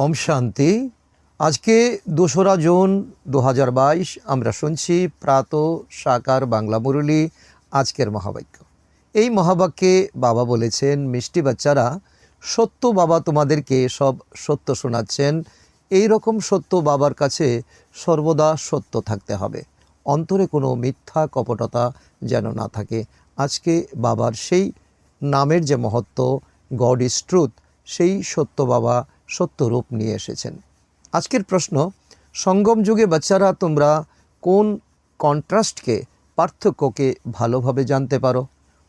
ওম শান্তি। আজকে ২রা জুন ২০২২ আমরা শুনছি প্রাত সাকার বাংলা মুরলী। আজকের মহাবাক্য, এই মহাবাক্যে বাবা বলেছেন, মিষ্টি বাচ্চারা, সত্য বাবা তোমাদেরকে সব সত্য শোনাচ্ছেন। এই রকম সত্য বাবার কাছে সর্বদা সত্য থাকতে হবে, অন্তরে কোনো মিথ্যা কপটতা যেন না থাকে। আজকে বাবার সেই নামের যে মহত্ব, গড ইজ ট্রুথ, সেই সত্য বাবা সত্য রূপ নিয়ে এসেছেন। আজকের প্রশ্ন, সঙ্গম যুগে বাচ্চারা তোমরা কোন কন্ট্রাস্টকে, পার্থক্যকে ভালোভাবে জানতে পারো?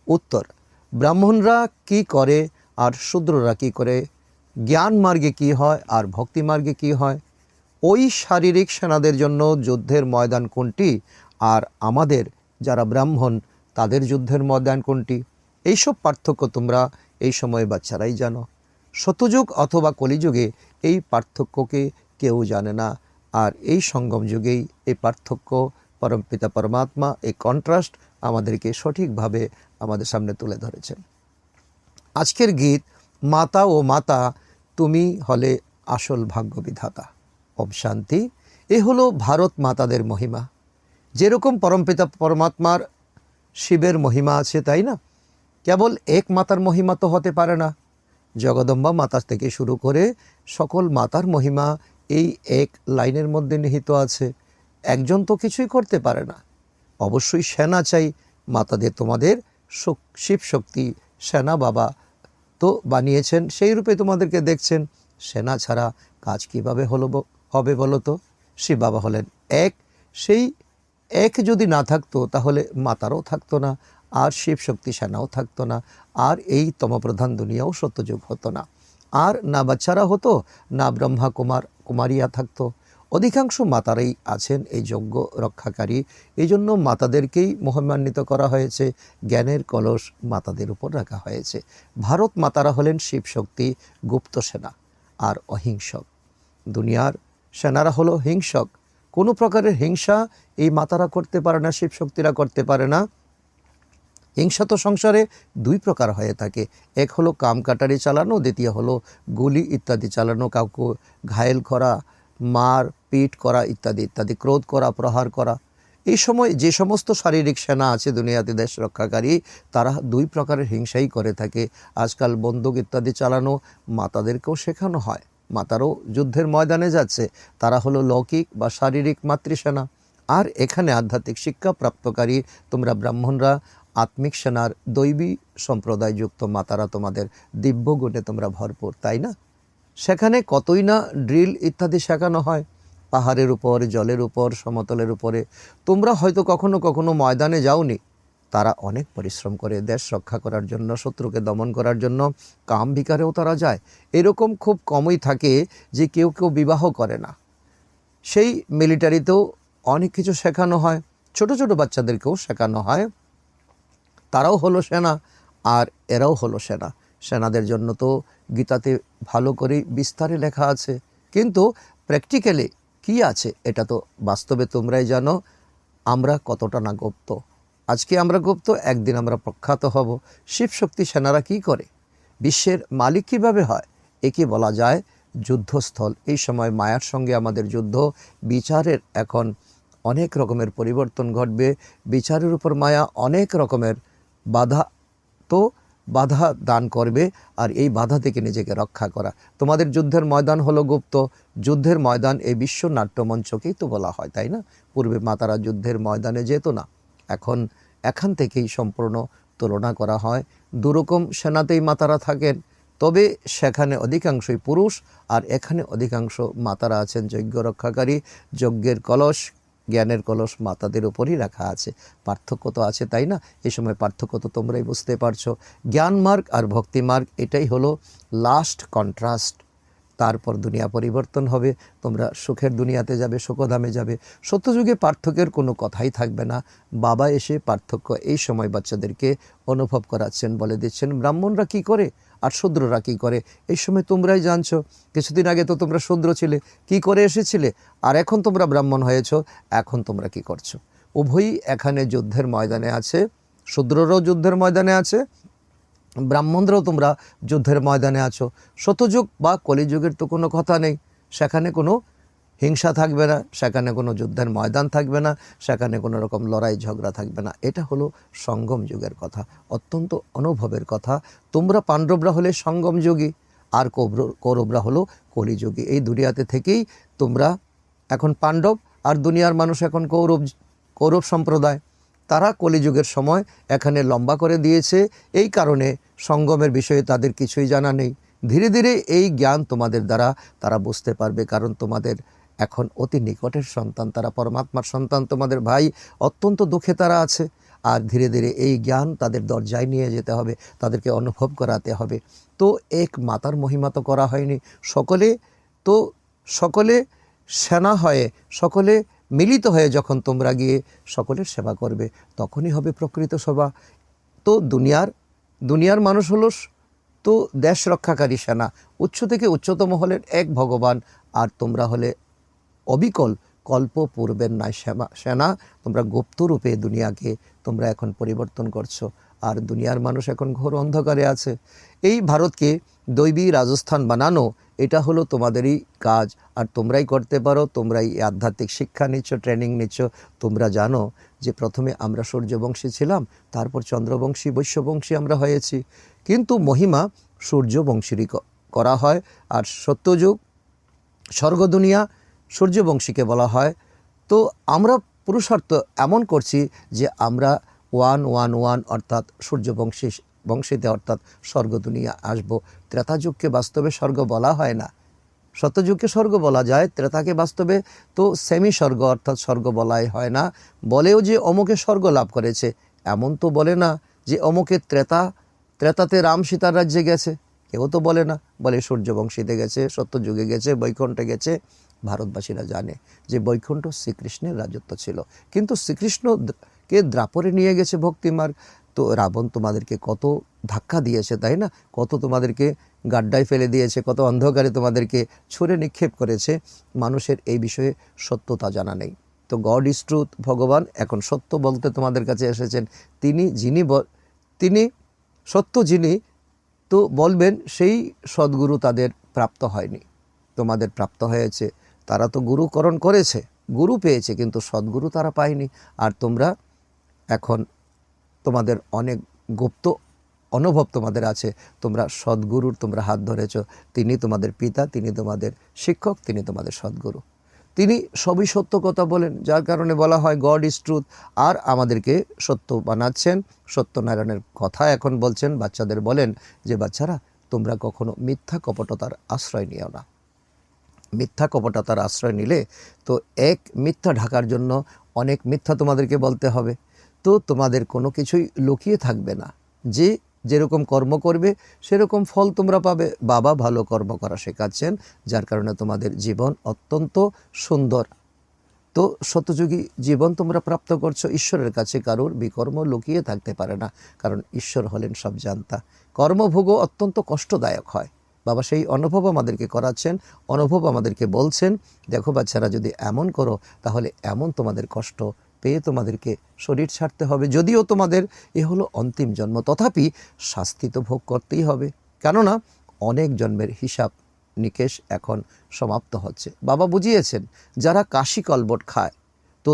উত্তর, ব্রাহ্মণরা কি করে আর শূদ্ররা কি করে, জ্ঞান মার্গে কি হয় আর ভক্তি মার্গে কি হয়, ওই শারীরিক সেনাদের জন্য যুদ্ধের ময়দান কোনটি আর আমাদের যারা ব্রাহ্মণ তাদের যুদ্ধের ময়দান কোনটি, এইসব পার্থক্য তোমরা এই সময়ে বাচ্চারাই জানো। সত্যযুগ অথবা কলিযুগে এই পার্থক্যকে কেউ জানে না, আর এই সঙ্গম যুগেই এই পার্থক্য পরমপিতা পরমাত্মা এই কন্ট্রাস্ট আমাদেরকে সঠিকভাবে আমাদের সামনে তুলে ধরেছেন। আজকের গীত, মাতা ও মাতা তুমি হলে আসল ভাগ্য বিধাতা। ওম শান্তি। এ হলো ভারত মাতাদের মহিমা। যেরকম পরমপিতা পরমাত্মার শিবের মহিমা আছে, তাই না? কেবল এক মাতার মহিমা তো হতে পারে না। জগদম্বা মাতা থেকে শুরু করে সকল মাতার মহিমা এই এক লাইনের মধ্যে নিহিত আছে। একজন তো কিছুই করতে পারে না, অবশ্যই সেনা চাই মাতাদের। তোমাদের শিব শক্তি সেনা বাবা তো বানিয়েছেন, সেই রূপে তোমাদেরকে দেখছেন। সেনা ছাড়া কাজ কীভাবে হবে বলো তো? শিব বাবা হলেন এক, সেই এক যদি না থাকতো তাহলে মাতারও থাকতো না, আর শিব শক্তি সেনাও থাকতো না, আর এই তমপ্রধান দুনিয়াও সত্যযুগ হতো না, আর না বাচ্চারা হতো, না ব্রহ্মা কুমারিয়া থাকতো। অধিকাংশ মাতারাই আছেন এই যজ্ঞ রক্ষাকারী। এই জন্য মাতাদেরকেই মহিমান্বিত করা হয়েছে, জ্ঞানের কলস মাতাদের উপর রাখা হয়েছে। ভারত মাতারা হলেন শিব শক্তি, গুপ্ত সেনা আর অহিংসক। দুনিয়ার সেনারা হলো হিংসক। কোনো প্রকারের হিংসা এই মাতারা করতে পারে না, শিব শক্তিরা করতে পারে না। হিংসা তো সংসারে দুই প্রকার হয়ে থাকে, এক হলো কাম কাটারি চালানো, দ্বিতীয় হলো গুলি ইত্যাদি চালানো, কাউকে ঘায়েল করা, মার পিট করা ইত্যাদি ইত্যাদি, ক্রোধ করা, প্রহার করা। এই সময় যে সমস্ত শারীরিক সেনা আছে দুনিয়াতে দেশ রক্ষাকারী, তারা দুই প্রকারের হিংসাই করে থাকে। আজকাল বন্দুক ইত্যাদি চালানো মাতাদেরকেও শেখানো হয়, মাতারও যুদ্ধের ময়দানে যাচ্ছে। তারা হলো লৌকিক বা শারীরিক মাতৃসেনা। আর এখানে আধ্যাত্মিক শিক্ষা প্রাপ্তকারী তোমরা ব্রাহ্মণরা, আত্মিক সেনার দৈবী সম্প্রদায়যুক্ত মাতারা, তোমাদের দিব্য গুণে তোমরা ভরপুর, তাই না? সেখানে কতই না ড্রিল ইত্যাদি শেখানো হয়, পাহাড়ের উপর, জলের উপর, সমতলের উপরে। তোমরা হয়তো কখনো কখনো ময়দানে যাওনি। তারা অনেক পরিশ্রম করে দেশ রক্ষা করার জন্য, শত্রুকে দমন করার জন্য। কাম বিকারেও তারা যায়। এরকম খুব কমই থাকে যে কেউ কেউ বিবাহ করে না। সেই মিলিটারিতেও অনেক কিছু শেখানো হয়, ছোট ছোট বাচ্চাদেরকেও শেখানো হয়। তারাও হলো সেনা আর এরাও হলো সেনা। সেনাদের জন্য তো গীতাতে ভালো করে বিস্তারে লেখা আছে, কিন্তু প্র্যাকটিক্যালি কি আছে এটা তো বাস্তবে তোমরাই জানো। আমরা কতটা না গুপ্ত। আজকে আমরা গুপ্ত, একদিন আমরা প্রখ্যাত হব। শিব শক্তি সেনারা কি করে, বিশ্বের মালিক কিভাবে হয়, একে বলা যায় যুদ্ধস্থল। এই সময় মায়ার সঙ্গে আমাদের যুদ্ধ। বিচারের এখন অনেক রকমের পরিবর্তন ঘটবে। বিচারের উপর মায়া অনেক রকমের বাধা দান করবে, আর এই বাধা থেকে নিজেকে রক্ষা করা। তোমাদের যুদ্ধের ময়দান হলো গুপ্ত। যুদ্ধের ময়দান এই বিশ্ব নাট্যমঞ্চকেই তো বলা হয়, তাই না? পূর্বে মাতারা যুদ্ধের ময়দানে যেত না, এখান থেকেই সম্পূর্ণ তুলনা করা হয়। দুরকম সেনাতেই মাতারা থাকেন, তবে সেখানে অধিকাংশই পুরুষ, আর এখানে অধিকাংশ মাতারা আছেন যজ্ঞ রক্ষাকারী। যজ্ঞের কলস, জ্ঞানের কলস মাতাদের উপরই রাখা আছে। পার্থক্য তো আছে, তাই না? এই সময় পার্থক্য তো তোমরাই বুঝতে পারছো। জ্ঞান মার্গ আর ভক্তি মার্গ, এটাই হলো লাস্ট কন্ট্রাস্ট। তারপর দুনিয়া পরিবর্তন হবে, তোমরা সুখের দুনিয়াতে যাবে, সুখধামে যাবে। সত্যযুগে পার্থক্যের কোনো কথাই থাকবে না। বাবা এসে পার্থক্য এই সময় বাচ্চাদেরকে অনুভব করাচ্ছেন, বলে দিচ্ছেন ব্রাহ্মণরা কি করে আর শূদ্ররা কি করে। এই সময় তোমরাই জানছো। কিছুদিন আগে তো তোমরা শূদ্র ছিলে, কি করে এসেছিলে, আর এখন তোমরা ব্রাহ্মণ হয়েছো, এখন তোমরা কি করছো। উভয়ই এখানে যুদ্ধের ময়দানে আছে। শূদ্ররাও যুদ্ধের ময়দানে আছে, ব্রাহ্মণরাও তোমরা যুদ্ধের ময়দানে আছো। সত্যযুগ বা কলিযুগের তো কোনো কথা নেই, সেখানে কোনো হিংসা থাকবে না, সেখানে কোনো যুদ্ধের ময়দান থাকবে না, সেখানে কোনো রকম লড়াই ঝগড়া থাকবে না। এটা হলো সঙ্গম যুগের কথা, অত্যন্ত অনুভবের কথা। তোমরা পাণ্ডবরা হলে সঙ্গম যুগী, আর কৌরবরা হলো কলিযুগী। এই দুনিয়াতে থেকেই তোমরা এখন পাণ্ডব, আর দুনিয়ার মানুষ এখন কৌরব সম্প্রদায়। তারা কলিযুগের সময় এখানে লম্বা করে দিয়েছে, এই কারণে সঙ্গমের বিষয়ে তাদের কিছুই জানা নেই। ধীরে ধীরে এই জ্ঞান তোমাদের দ্বারা তারা বুঝতে পারবে, কারণ তোমাদের এখন অতি নিকটের সন্তান, তারা পরমাত্মার সন্তান, তোমাদের ভাই। অত্যন্ত দুঃখে তারা আছে, আর ধীরে ধীরে এই জ্ঞান তাদের দরজায় নিয়ে যেতে হবে, তাদেরকে অনুভব করাতে হবে। তো এক মাতার মহিমা তো করা হয়নি, সকলে সেনা হয়ে, সকলে মিলিত হয়ে যখন তোমরা গিয়ে সকলের সেবা করবে, তখনই হবে প্রকৃত সেবা। তো দুনিয়ার মানুষ হলো তো দেশ রক্ষাকারী সেনা, উচ্চ থেকে উচ্চতম হলেন এক ভগবান, আর তোমরা হলে অবিকল কল্প পূর্বের ন্যায় সেনা। তোমরা গুপ্তরূপে দুনিয়াকে তোমরা এখন পরিবর্তন করছো, আর দুনিয়ার মানুষ এখন ঘোর অন্ধকারে আছে। এই ভারতকে দৈবী রাজস্থান বানানো, এটা হলো তোমাদেরই কাজ, আর তোমরাই করতে পারো। তোমরাই আধ্যাত্মিক শিক্ষা নিচ্ছ, ট্রেনিং নিচ্ছ। তোমরা জানো যে প্রথমে আমরা সূর্যবংশী ছিলাম, তারপর চন্দ্রবংশী, বৈশ্যবংশী আমরা হয়েছি, কিন্তু মহিমা সূর্যবংশীরই করা হয়। আর সত্যযুগ স্বর্গ দুনিয়া সূর্যবংশীকে বলা হয়। তো আমরা পুরুষার্থ এমন করছি যে আমরা 111 অর্থাৎ সূর্যবংশীতে অর্থাৎ স্বর্গ দুনিয়া আসব। ত্রেতাযুগকে বাস্তবে স্বর্গ বলা হয় না, সত্যযুগকে স্বর্গ বলা যায়, ত্রেতাকে বাস্তবে তো সেমি স্বর্গ অর্থাৎ স্বর্গ বলাই হয় না। বলেও যে অমুকে স্বর্গ লাভ করেছে এমন তো বলে না, যে অমুকে ত্রেতাতে রাম সীতার রাজ্যে গেছে, কেউ তো বলে না। বলে সূর্যবংশীতে গেছে, সত্যযুগে গেছে, বৈকুণ্ঠে গেছে। ভারতবাসীরা জানে যে বৈকুণ্ঠ শ্রীকৃষ্ণের রাজত্ব ছিল, কিন্তু শ্রীকৃষ্ণকে দ্রাপরে নিয়ে গেছে ভক্তিমার্গ। তো রাবণ তোমাদেরকে কত ধাক্কা দিয়েছে, তাই না? কত তোমাদেরকে গাড্ডায় ফেলে দিয়েছে, কত অন্ধকারে তোমাদেরকে ছুঁড়ে নিক্ষেপ করেছে। মানুষের এই বিষয়ে সত্যতা জানা নেই। তো গড ইজ ট্রুথ, ভগবান এখন সত্য বলতে তোমাদের কাছে এসেছেন। তিনি সত্য, যিনি তো বলবেন, সেই সদ্গুরু তাদের প্রাপ্ত হয়নি, তোমাদের প্রাপ্ত হয়েছে। তারা তো গুরুকরণ করেছে, গুরু পেয়েছে, কিন্তু সদ্গুরু তারা পায়নি। আর তোমরা এখন তোমাদের অনেক গুপ্ত অনুভব তোমাদের আছে, তোমরা সদ্গুরুর তোমরা হাত ধরেছ। তিনি তোমাদের পিতা, তিনি তোমাদের শিক্ষক, তিনি তোমাদের সদ্গুরু। তিনি সবই সত্য কথা বলেন, যার কারণে বলা হয় গড ইজ ট্রুথ। আর আমাদেরকে সত্য বানাচ্ছেন, সত্যনারায়ণের কথা এখন বলছেন। বাচ্চাদের বলেন যে বাচ্চারা, তোমরা কখনো মিথ্যা কপটতার আশ্রয় নিও না। মিথ্যা কপটতার আশ্রয় নিলে তো এক মিথ্যা ঢাকার জন্য অনেক মিথ্যা তোমাদেরকে বলতে হবে। তো তোমাদের কোনো কিছুই লুকিয়ে থাকবে না, যে যেরকম কর্ম করবে সেরকম ফল তোমরা পাবে। বাবা ভালো কর্ম করা শেখাচ্ছেন, যার কারণে তোমাদের জীবন অত্যন্ত সুন্দর। তো সত্যযুগী জীবন তোমরা প্রাপ্ত করছো। ঈশ্বরের কাছে কারোর বিকর্ম লুকিয়ে থাকতে পারে না, কারণ ঈশ্বর হলেন সব জানতা। কর্মভোগও অত্যন্ত কষ্টদায়ক হয়। বাবা সেই অনুভব আমাদেরকে করাচ্ছেন, অনুভব আমাদেরকে বলছেন, দেখো বাচ্চারা, যদি এমন করো তাহলে এমন তোমাদের কষ্ট পেয়ে তোমাদেরকে শরীর ছাড়তে হবে। যদিও তোমাদের এ হলো অন্তিম জন্ম, তথাপি শাস্তি তো ভোগ করতেই হবে, কেননা অনেক জন্মের হিসাব নিকেশ এখন সমাপ্ত হচ্ছে। বাবা বুঝিয়েছেন, যারা কাশি কলবট খায়, তো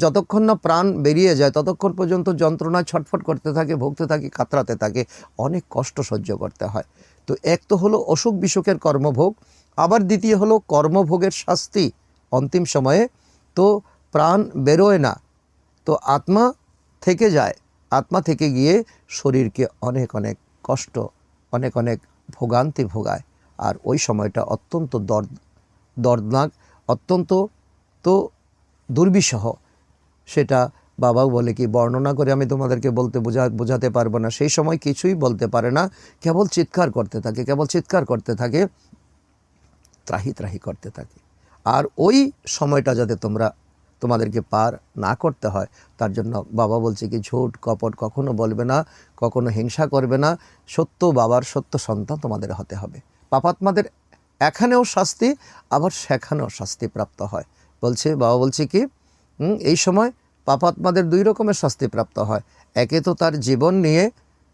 যতক্ষণ না প্রাণ বেরিয়ে যায় ততক্ষণ পর্যন্ত যন্ত্রণায় ছটফট করতে থাকে, ভুগতে থাকে, কাতরাতে থাকে, অনেক কষ্ট সহ্য করতে হয়। তো এক তো হলো অসুখ বিসুখের কর্মভোগ, আবার দ্বিতীয় হলো কর্মভোগের শাস্তি অন্তিম সময়ে। তো প্রাণ বেরোয় না, তো আত্মা থেকে যায়, আত্মা থেকে গিয়ে শরীরকে অনেক অনেক কষ্ট, অনেক অনেক ভোগান্তি ভোগায়। আর ওই সময়টা অত্যন্ত দর্দনাক, অত্যন্ত তো দুর্বিষহ। সেটা বাবাও বলে কি, বর্ণনা করে আমি তোমাদেরকে বোঝাতে পারবো না। সেই সময় কিছুই বলতে পারে না, কেবল চিৎকার করতে থাকে, ত্রাহি ত্রাহি করতে থাকে। আর ওই সময়টা যাতে তোমাদেরকে পার না করতে হয়, তার জন্য বাবা বলছে কি, ঝুট কপট কখনো বলবে না, কখনো হিংসা করবে না। সত্য বাবার সত্য সন্তান তোমাদের হতে হবে। পাপাত্মাদের এখানেও শাস্তি, আবার সেখানেও শাস্তি প্রাপ্ত হয়। বাবা বলছে কি, এই সময় পাপাত্মাদের দুই রকমের শাস্তি প্রাপ্ত হয়। একে তো তার জীবন নিয়ে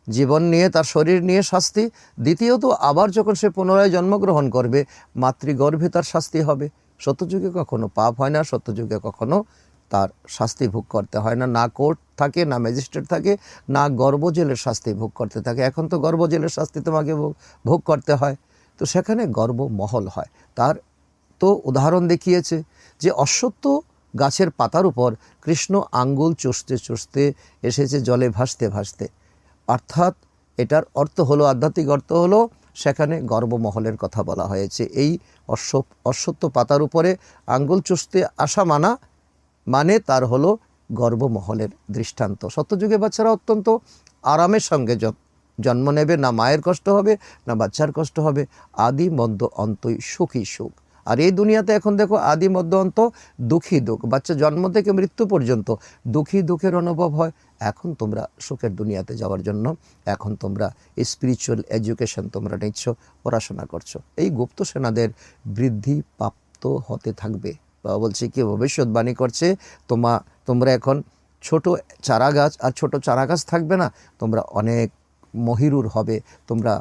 জীবন নিয়ে, তার শরীর নিয়ে শাস্তি। দ্বিতীয়ত আবার যখন সে পুনরায় জন্মগ্রহণ করবে, মাতৃগর্ভে তার শাস্তি হবে। সত্যযুগে কখনো পাপ হয় না, সত্যযুগে কখনো তার শাস্তি ভোগ করতে হয় না। না কোর্ট থাকে, না ম্যাজিস্ট্রেট থাকে, না গর্ভজেলের শাস্তি ভোগ করতে থাকে। এখন তো গর্ভজেলের শাস্তি তোমাকে ভোগ করতে হয়। তো সেখানে গর্ভমহল হয়। তার তো উদাহরণ দেখিয়েছে যে অশ্বত্থ গাছের পাতার উপর কৃষ্ণ আঙ্গুল চষতে চষতে এসেছে জলে ভাসতে ভাসতে। অর্থাৎ এটার অর্থ হলো, আধ্যাত্মিক অর্থ হলো, সেখানে গর্ভমহলের কথা বলা হয়েছে। এই অশ্বত্থ পাতার উপরে আঙ্গুল চষতে আসা মানে তার হলো গর্ভমহলের দৃষ্টান্ত। সত্যযুগে বাচ্চারা অত্যন্ত আরামের সঙ্গে জন্ম নেবে, না মায়ের কষ্ট হবে, না বাচ্চার কষ্ট হবে। আদি মধ্য অন্তই সুখী সুখ। আর এই দুনিয়াতে এখন দেখো আদি মধ্য অন্ত দুঃখী দুঃখ। বাচ্চা জন্ম থেকে মৃত্যু পর্যন্ত দুঃখী দুঃখের অনুভব হয়। এখন তোমরা সুখের দুনিয়াতে যাওয়ার জন্য এখন তোমরা স্পিরিচুয়াল এডুকেশন তোমরা নিচ্ছ, পড়াশোনা করছো। এই গুপ্ত সেনাদের বৃদ্ধি প্রাপ্ত হতে থাকবে। বাবা বলছে কি, ভবিষ্যৎবাণী করছে, তোমরা এখন ছোট চারা গাছ, আর ছোট চারা গাছ থাকবে না, তোমরা অনেক মহিরুর হবে, তোমরা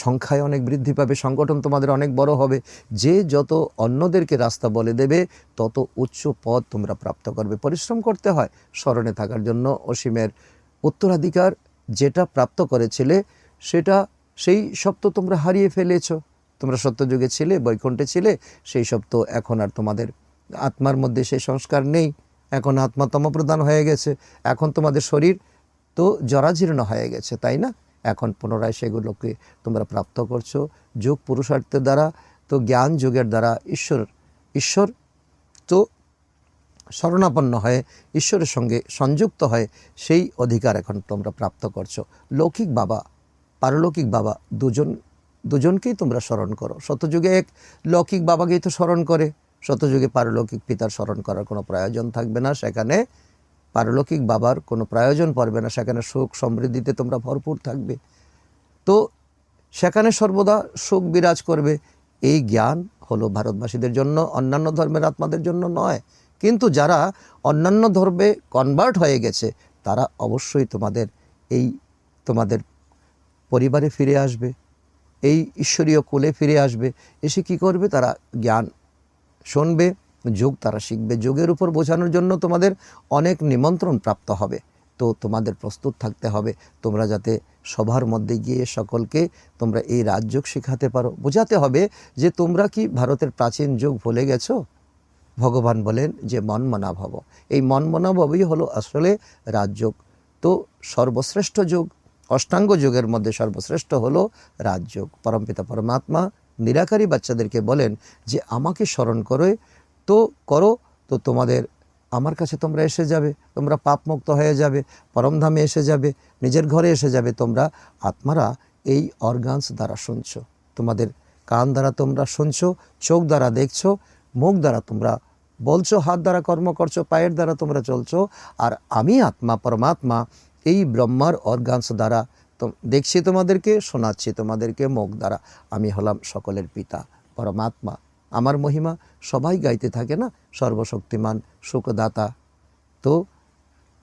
সংখ্যায় অনেক বৃদ্ধি পাবে, সংগঠন তোমাদের অনেক বড় হবে। যে যত অন্যদেরকে রাস্তা বলে দেবে, তত উচ্চ পদ তোমরা প্রাপ্ত করবে। পরিশ্রম করতে হয় স্মরণে থাকার জন্য। অসীমের উত্তরাধিকার যেটা প্রাপ্ত করেছিলে, সেই সব তো তোমরা হারিয়ে ফেলেছ। তোমরা সত্যযুগে ছিলে, বৈকুণ্ঠে ছিলে, সেই সব তো এখন আর তোমাদের আত্মার মধ্যে সেই সংস্কার নেই। এখন আত্মা তমপ্রধান হয়ে গেছে। এখন তোমাদের শরীর তো জরাজীর্ণ হয়ে গেছে, তাই না? এখন পুনরায় সেগুলোকে তোমরা প্রাপ্ত করছো যোগ পুরুষার্থের দ্বারা। তো জ্ঞান যোগের দ্বারা ঈশ্বর তো শরণাপন্ন হয়ে ঈশ্বরের সঙ্গে সংযুক্ত হয়ে সেই অধিকার এখন তোমরা প্রাপ্ত করছো। লৌকিক বাবা, পারলৌকিক বাবা দুজনকেই তোমরা স্মরণ করো। শতযুগে এক লৌকিক বাবাকেই তো স্মরণ করে, শতযুগে পারলৌকিক পিতার স্মরণ করার কোনো প্রয়োজন থাকবে না। সেখানে পারলৌকিক বাবার কোনো প্রয়োজন পড়বে না। সেখানে সুখ সমৃদ্ধিতে তোমরা ভরপুর থাকবে। তো সেখানে সর্বদা সুখ বিরাজ করবে। এই জ্ঞান হলো ভারতবাসীদের জন্য, অন্যান্য ধর্মের আত্মাদের জন্য নয়। কিন্তু যারা অন্যান্য ধর্মে কনভার্ট হয়ে গেছে, তারা অবশ্যই তোমাদের পরিবারে ফিরে আসবে, এই ঈশ্বরীয় কুলে ফিরে আসবে। এসে কি করবে? তারা জ্ঞান শুনবে, যোগ তারা শিখবে। যোগের উপর বোঝানোর জন্য তোমাদের অনেক নিমন্ত্রণ প্রাপ্ত হবে। তো তোমাদের প্রস্তুত থাকতে হবে, তোমরা যাতে সবার মধ্যে গিয়ে সকলকে তোমরা এই রাজযোগ শেখাতে পারো। বোঝাতে হবে যে তোমরা কি ভারতের প্রাচীন যোগ ভুলে গেছো? ভগবান বলেন যে মনমনা ভব। এই মনমনা ভবই হলো আসলে রাজযোগ। তো সর্বশ্রেষ্ঠ যোগ, অষ্টাঙ্গ যোগের মধ্যে সর্বশ্রেষ্ঠ হলো রাজযোগ। পরমপিতা পরমাত্মা নিরাকারী বাচ্চাদেরকে বলেন যে আমাকে স্মরণ করো তো তোমাদের আমার কাছে তোমরা এসে যাবে, তোমরা পাপমুক্ত হয়ে যাবে, পরমধামে এসে যাবে, নিজের ঘরে এসে যাবে। তোমরা আত্মারা এই অর্গানস দ্বারা শুনছো, তোমাদের কান দ্বারা তোমরা শুনছো, চোখ দ্বারা দেখছো, মুখ দ্বারা তোমরা বলছো, হাত দ্বারা কর্ম করছো, পায়ের দ্বারা তোমরা চলছো। আর আমি আত্মা পরমাত্মা এই ব্রহ্মার অর্গানস দ্বারা দেখছি তোমাদেরকে, শোনাচ্ছি তোমাদেরকে মুখ দ্বারা। আমি হলাম সকলের পিতা পরমাত্মা। আমার মহিমা সবাই গাইতে থাকে না, সর্বশক্তিমান সুখদাতা।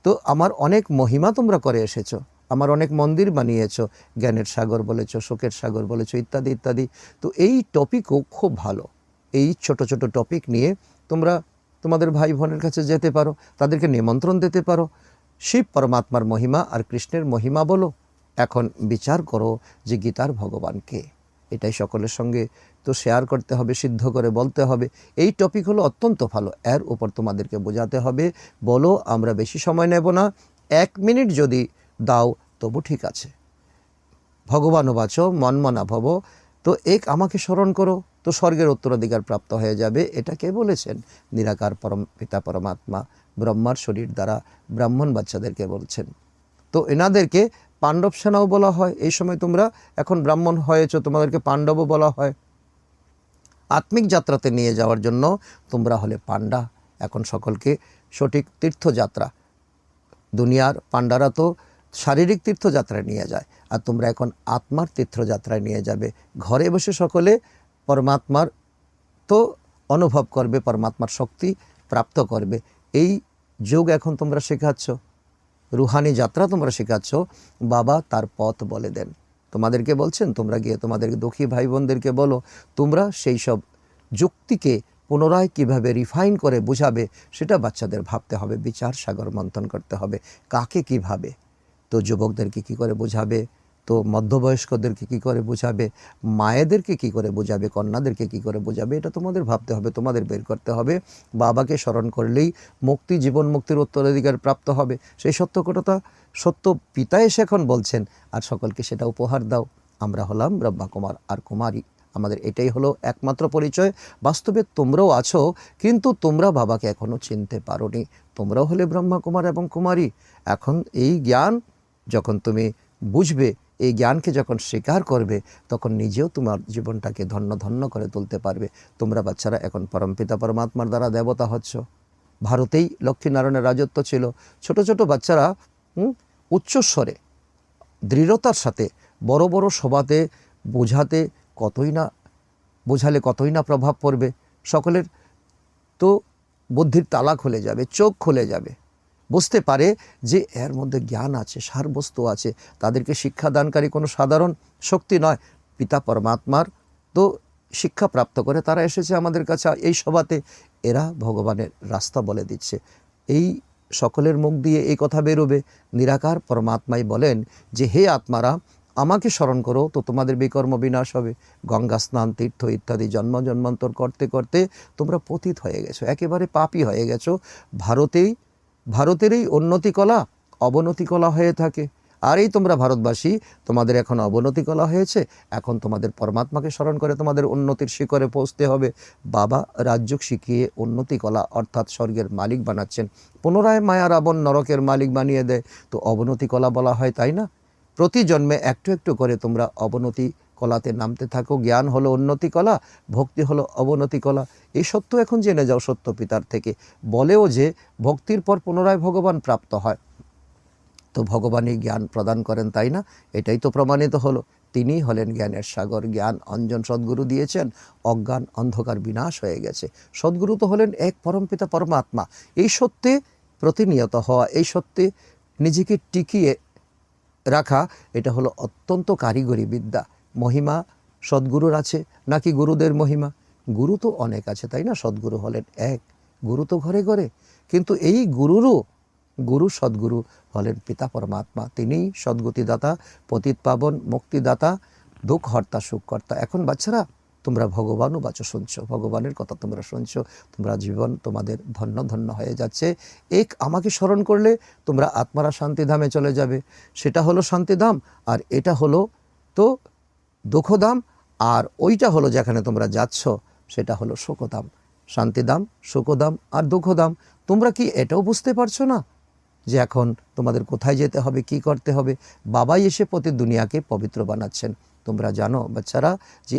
তো আমার অনেক মহিমা তোমরা করে এসেছো, আমার অনেক মন্দির বানিয়েছো, জ্ঞানের সাগর বলেছো, সুখের সাগর বলেছো, ইত্যাদি ইত্যাদি। তো এই টপিকও খুব ভালো। এই ছোট ছোট টপিক নিয়ে তোমরা তোমাদের ভাই বোনের কাছে যেতে পারো, তাদেরকে নিমন্ত্রণ দিতে পারো। শিব পরমাত্মার মহিমা আর কৃষ্ণের মহিমা বলো। এখন বিচার করো যে গীতার ভগবানকে। এটাই সকলের সঙ্গে তো শেয়ার করতে হবে, সিদ্ধ করে বলতে হবে। এই টপিক হলো অত্যন্ত ভালো, এর উপর তোমাদেরকে বোঝাতে হবে। বলো, আমরা বেশি সময় নেব না, 1 মিনিট যদি দাও তবু ঠিক আছে। ভগবান বাচ মনমনা ভব। তো আমাকে স্মরণ করো, তো স্বর্গের উত্তরাধিকার প্রাপ্ত হয়ে যাবে। এটা কে বলেছেন? নিরাকার পরম পিতা পরমাত্মা ব্রহ্মার শরীর দ্বারা ব্রাহ্মণ বাচ্চাদেরকে বলছেন। তো এনাদেরকে পাণ্ডব সেনাও বলা হয়। এই সময় তোমরা এখন ব্রাহ্মণ হয়েছো, তোমাদেরকে পাণ্ডবও বলা হয়। আত্মিক যাত্রাতে নিয়ে যাওয়ার জন্য তোমরা হলে পাণ্ডা। এখন সকলকে সঠিক তীর্থযাত্রা, দুনিয়ার পাণ্ডারা তো শারীরিক তীর্থযাত্রায় নিয়ে যায়, আর তোমরা এখন আত্মার তীর্থযাত্রায় নিয়ে যাবে। ঘরে বসে সকলে পরমাত্মার তো অনুভব করবে, পরমাত্মার শক্তি প্রাপ্ত করবে। এই যোগ এখন তোমরা শেখাচ্ছ। রুহানি যাত্রা তোমরা শেখাচ্ছ, বাবা তার পথ বলে দেন। তোমাদেরকে বলছেন তোমরা গিয়ে তোমাদের দুঃখী ভাই বোনদেরকে বলো, তোমরা সেই সব যুক্তিকে পুনরায় কিভাবে রিফাইন করে বুঝাবে সেটা বাচ্চাদের ভাবতে হবে, বিচার সাগর মন্থন করতে হবে, কাকে কিভাবে। তো যুবকদেরকে কি করে বোঝাবে, তো মধ্যবয়স্কদেরকে কি করে বোঝাবে, মায়েদেরকে কি করে বোঝাবে, কন্যাদেরকে কি করে বোঝাবে, এটা তোমাদের ভাবতে হবে, তোমাদের বের করতে হবে। বাবাকে স্মরণ করলেই মুক্তি, জীবন মুক্তির উত্তরাধিকার প্রাপ্ত হবে, সেই সত্য কথা সত্য পিতা এসে এখন বলছেন, আর সকলকে সেটা উপহার দাও। আমরা হলাম ব্রহ্মাকুমার আর কুমারী, আমাদের এটাই হলো একমাত্র পরিচয়। বাস্তবে তোমরাও আছো, কিন্তু তোমরা বাবাকে এখনও চিনতে পারোনি। তোমরাও হলে ব্রহ্মাকুমার এবং কুমারী। এখন এই জ্ঞান যখন তুমি বুঝবে, এই জ্ঞানকে যখন স্বীকার করবে, তখন নিজেও তোমার জীবনটাকে ধন্য ধন্য করে তুলতে পারবে। তোমরা বাচ্চারা এখন পরমপিতা পরমাত্মার দ্বারা দেবতা হচ্ছ। ভারতেই লক্ষ্মীনারায়ণের রাজত্ব ছিল। ছোট ছোট বাচ্চারা উচ্চস্বরে দৃঢ়তার সাথে বড় বড় সভাতে বোঝালে কতই না প্রভাব পড়বে। সকলের তো বুদ্ধির তালা খুলে যাবে, চোখ খুলে যাবে, বুঝতে পারে যে এর মধ্যে জ্ঞান আছে, সারবস্তু আছে। তাদেরকে শিক্ষাদানকারী কোনো সাধারণ শক্তি নয়, পিতা পরমাত্মার তো শিক্ষা প্রাপ্ত করে তারা এসেছে আমাদের কাছে এই সভাতে। এরা ভগবানের রাস্তা বলে দিচ্ছে। এই সকলের মুখ দিয়ে এই কথা বেরোবে। নিরাকার পরমাত্মাই বলেন যে হে আত্মারা, আমাকে স্মরণ করো তো তোমাদের বিকর্ম বিনাশ হবে। গঙ্গা স্নান, তীর্থ ইত্যাদি জন্ম জন্মান্তর করতে করতে তোমরা পতিত হয়ে গেছো, একেবারে পাপী হয়ে গেছো। ভারতের এই উন্নতি কলা অবনতি কলা হয়ে থাকে। আর এই তোমরা ভারতবাসী, তোমাদের এখন অবনতি কলা হয়েছে। এখন তোমাদের পরমাত্মাকে স্মরণ করে তোমাদের উন্নতির শিখরে পৌঁছতে হবে। বাবা রাজ্য শিখিয়ে উন্নতি কলা অর্থাৎ স্বর্গের মালিক বানাচ্ছেন। পুনরায় মায়া রাবণ নরকের মালিক বানিয়ে দেয়, তো অবনতি কলা বলা হয়, তাই না? প্রতি জন্মে একটু একটু করে তোমরা অবনতি কলাতে নামতে থাকো। জ্ঞান হলো উন্নতি কলা, ভক্তি হলো অবনতি কলা। এই সত্য এখন জেনে যাও সত্য পিতার থেকে। বলেও যে ভক্তির পর পুনরায় ভগবান প্রাপ্ত হয়, তো ভগবানই জ্ঞান প্রদান করেন, তাই না? এটাই তো প্রমাণিত হলো। তিনি হলেন জ্ঞানের সাগর। জ্ঞান অঞ্জন সদ্গুরু দিয়েছেন, অজ্ঞান অন্ধকার বিনাশ হয়ে গেছে। সদ্গুরু তো হলেন এক পরমপিতা পরমাত্মা। এই সত্যে প্রতিনিয়ত হওয়া, এই সত্যে নিজেকে টিকিয়ে রাখা, এটা হলো অত্যন্ত কারিগরি বিদ্যা। মহিমা সদ্গুরুর আছে নাকি গুরুদের মহিমা? গুরু তো অনেক আছে, তাই না? সদ্গুরু হলেন এক, গুরু তো ঘরে ঘরে। কিন্তু এই গুরু সদ্গুরু হলেন পিতা পরমাত্মা। তিনিই সদ্গতিদাতা, পতিত পাবন, মুক্তিদাতা, দুঃখহর্তা, সুখকর্তা। এখন বাচ্চারা তোমরা ভগবানও বাচো শুনছো, ভগবানের কথা তোমরা শুনছো, তোমরা জীবন তোমাদের ধন্য ধন্য হয়ে যাচ্ছে। এক আমাকে স্মরণ করলে তোমরা আত্মারা শান্তিধামে চলে যাবে, সেটা হলো শান্তিধাম। আর এটা হলো তো দুঃখধাম, আর ওইটা হলো যেখানে তোমরা যাচ্ছ সেটা হলো সুখধাম। শান্তিধাম, সুখধাম আর দুঃখধাম। তোমরা কি এটাও বুঝতে পারছো না যে এখন তোমাদের কোথায় যেতে হবে, কি করতে হবে? বাবাই এসে প্রতি দুনিয়াকে পবিত্র বানাচ্ছেন। তোমরা জানো বাচ্চারা যে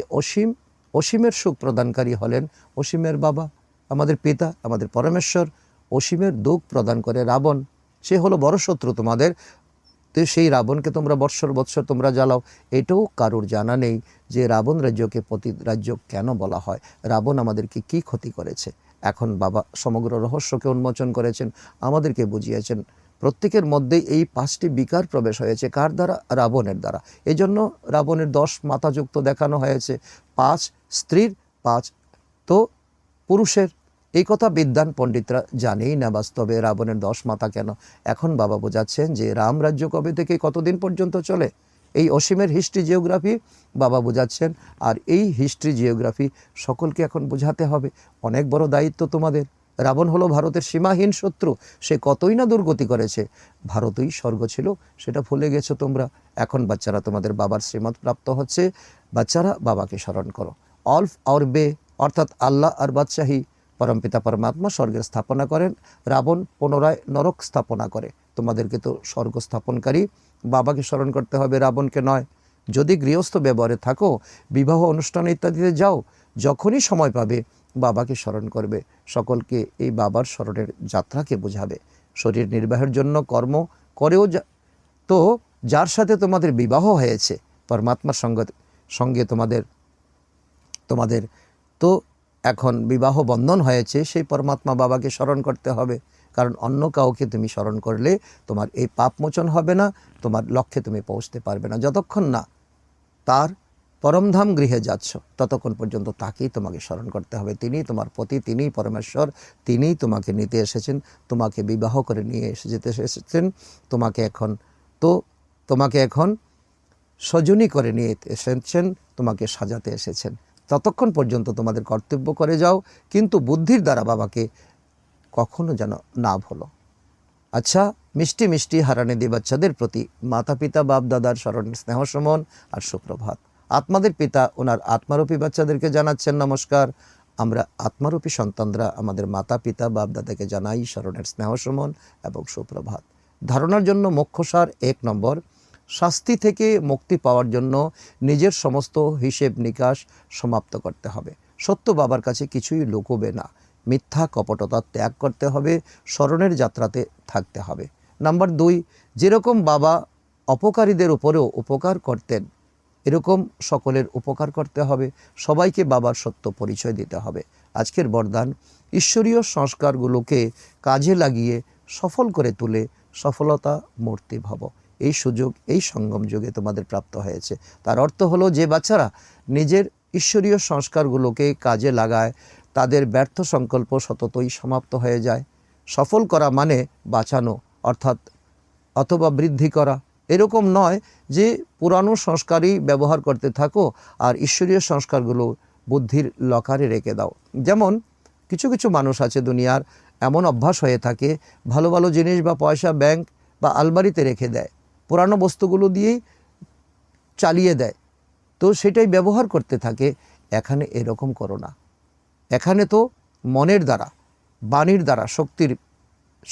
অসীমের সুখ প্রদানকারী হলেন অসীমের বাবা, আমাদের পিতা, আমাদের পরমেশ্বর। অসীমের দুঃখ প্রদান করে রাবণ, সে হলো বড় শত্রু তোমাদের। তো সেই রাবণকে তোমরা বৎসর তোমরা জ্বালাও। এটাও কারোর জানা নেই যে রাবণ রাজ্যকে পতিত রাজ্য কেন বলা হয়, রাবণ আমাদেরকে কি ক্ষতি করেছে। এখন বাবা সমগ্র রহস্যকে উন্মোচন করেছেন, আমাদেরকে বুঝিয়েছেন। প্রত্যেকের মধ্যেই এই 5টি বিকার প্রবেশ হয়েছে। কার দ্বারা? রাবণের দ্বারা। এই জন্য রাবণের 10 মাথাযুক্ত দেখানো হয়েছে, 5 স্ত্রীর, 5 তো পুরুষের। এই কথা বিদ্বান পণ্ডিতরা জানেই না বাস্তবে রাবণের 10 মাথা কেন। এখন বাবা বোঝাচ্ছেন যে রাম রাজ্য কবে থেকে কতদিন পর্যন্ত চলে, এই অসীমের হিস্ট্রি জিওগ্রাফি বাবা বোঝাচ্ছেন। আর এই হিস্ট্রি জিওগ্রাফি সকলকে এখন বোঝাতে হবে। অনেক বড় দায়িত্ব তোমাদের। রাবণ হলো ভারতের সীমাহীন শত্রু, সে কতই না দুর্গতি করেছে। ভারতই স্বর্গ ছিল, সেটা ভুলে গেছো তোমরা। এখন বাচ্চারা তোমাদের বাবার শ্রীমত প্রাপ্ত হচ্ছে, বাচ্চারা বাবাকে স্মরণ করো। অল্ফ আর বে অর্থাৎ আল্লাহ আর বাদশাহী, পরমপিতা পরমাত্মা স্বর্গের স্থাপনা করেন, রাবণ পুনরায় নরক স্থাপনা করে। তোমাদেরকে তো স্বর্গ স্থাপনকারী বাবাকে স্মরণ করতে হবে, রাবণকে নয়। যদি গৃহস্থ ব্যবহারে থাকো, বিবাহ অনুষ্ঠান ইত্যাদিতে যাও, যখনই সময় পাবে বাবাকে স্মরণ করবে। সকলকে এই বাবার স্মরণের যাত্রাকে বোঝাবে। শরীর নির্বাহের জন্য কর্ম করেও তো যার সাথে তোমাদের বিবাহ হয়েছে, পরমাত্মার সঙ্গে তোমাদের তো এখন বিবাহ বন্ধন হয়েছে, সেই পরমাত্মা বাবাকে স্মরণ করতে হবে। কারণ অন্য কাউকে তুমি স্মরণ করলে তোমার এই পাপ মোচন হবে না, তোমার লক্ষ্যে তুমি পৌঁছতে পারবে না। যতক্ষণ না তার পরমধাম গৃহে যাচ্ছ ততক্ষণ পর্যন্ত তাকেই তোমাকে স্মরণ করতে হবে। তিনিই তোমার পতি, তিনিই পরমেশ্বর, তিনিই তোমাকে নিতে এসেছেন, তোমাকে বিবাহ করে নিয়ে যেতে এসেছেন, তোমাকে এখন সজনী করে নিয়ে এসেছেন, তোমাকে সাজাতে এসেছেন। ততক্ষণ পর্যন্ত তোমাদের কর্তব্য করে যাও, কিন্তু বুদ্ধির দ্বারা বাবাকে কখনো যেন না ভুলো। আচ্ছা, মিষ্টি মিষ্টি হারানিদি বাচ্চাদের প্রতি মাতা পিতা বাপ দাদার স্মরণের স্নেহ সমন আর সুপ্রভাত। আত্মাদের পিতা ওনার আত্মারূপী বাচ্চাদেরকে জানাচ্ছেন নমস্কার। আমরা আত্মারূপী সন্তানরা আমাদের মাতা পিতা বাপ দাদাকে জানাই স্মরণের স্নেহ সমন এবং সুপ্রভাত। ধারণার জন্য মোক্ষসার 1 নম্বর, শাস্তি থেকে মুক্তি পাওয়ার জন্য নিজের সমস্ত হিসেব নিকাশ সমাপ্ত করতে হবে। সত্য বাবার কাছে কিছুই লুকোবে না। মিথ্যা কপটতা ত্যাগ করতে হবে, স্মরণের যাত্রাতে থাকতে হবে। নাম্বার 2, যেরকম বাবা অপকারীদের উপরেও উপকার করতেন, এরকম সকলের উপকার করতে হবে। সবাইকে বাবার সত্য পরিচয় দিতে হবে। আজকের বরদান, ঈশ্বরীয় সংস্কারগুলোকে কাজে লাগিয়ে সফল করে তুলে সফলতা মূর্তি ভব। এই সুযোগ এই সঙ্গম যুগে তোমাদের প্রাপ্ত হয়েছে। তার অর্থ হলো, যে বাচ্চারা নিজের ঈশ্বরীয় সংস্কারগুলোকে কাজে লাগায় তাদের ব্যর্থ সংকল্প সততই সমাপ্ত হয়ে যায়। সফল করা মানে বাঁচানো অথবা বৃদ্ধি করা। এরকম নয় যে পুরানো সংস্কারই ব্যবহার করতে থাকো আর ঈশ্বরীয় সংস্কারগুলো বুদ্ধির লকারে রেখে দাও। যেমন কিছু কিছু মানুষ আছে দুনিয়ার, এমন অভ্যাস হয়ে থাকে, ভালো ভালো জিনিস বা পয়সা ব্যাংক বা আলমারিতে রেখে দেয়, পুরানো বস্তুগুলো দিয়েই চালিয়ে দেয়, তো সেটাই ব্যবহার করতে থাকে। এখানে এরকম করো না। এখানে তো মনের দ্বারা, বাণীর দ্বারা,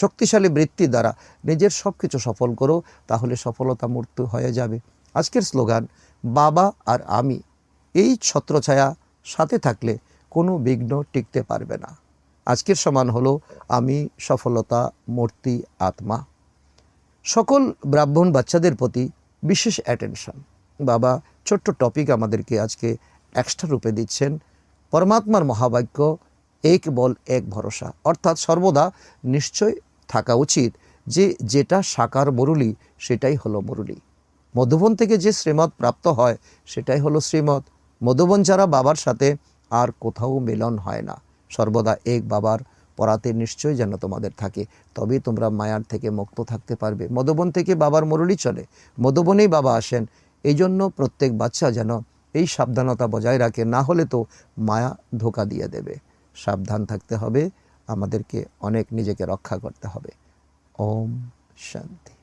শক্তিশালী বৃত্তি দ্বারা নিজের সব কিছু সফল করো, তাহলে সফলতা মূর্ত হয়ে যাবে। আজকের স্লোগান, বাবা আর আমি, এই ছত্রছায়া সাথে থাকলে কোনো বিঘ্ন টিকতে পারবে না। আজকের সমান হলো আমি, সফলতা, মূর্তি, আত্মা। সকল ব্রাহ্মণ বাচ্চাদের প্রতি বিশেষ অ্যাটেনশন। বাবা ছোট্ট টপিক আমাদেরকে আজকে এক্সট্রা রূপে দিচ্ছেন। পরমাত্মার মহাবাক্য, এক বল এক ভরসা, অর্থাৎ সর্বদা নিশ্চয় থাকা উচিত যে যেটা সাকার মুরলী সেটাই হলো মুরলী। মধুবন থেকে যে শ্রীমত প্রাপ্ত হয় সেটাই হলো শ্রীমত। মধুবন ছাড়া বাবার সাথে আর কোথাও মিলন হয় না। সর্বদা এক বাবার পরাতে নিশ্চয় যেন তোমাদের থাকে, তবেই তোমরা মায়ার থেকে মুক্ত থাকতে পারবে। মধুবন থেকে বাবার মুরলী চলে, মধুবনেই বাবা আসেন। এই জন্য প্রত্যেক বাচ্চা যেন এই সাবধানতা বজায় রাখে, না হলে তো মায়া ধোঁকা দিয়ে দেবে। সাবধান থাকতে হবে, আমাদেরকে অনেক নিজেকে রক্ষা করতে হবে। ওম শান্তি।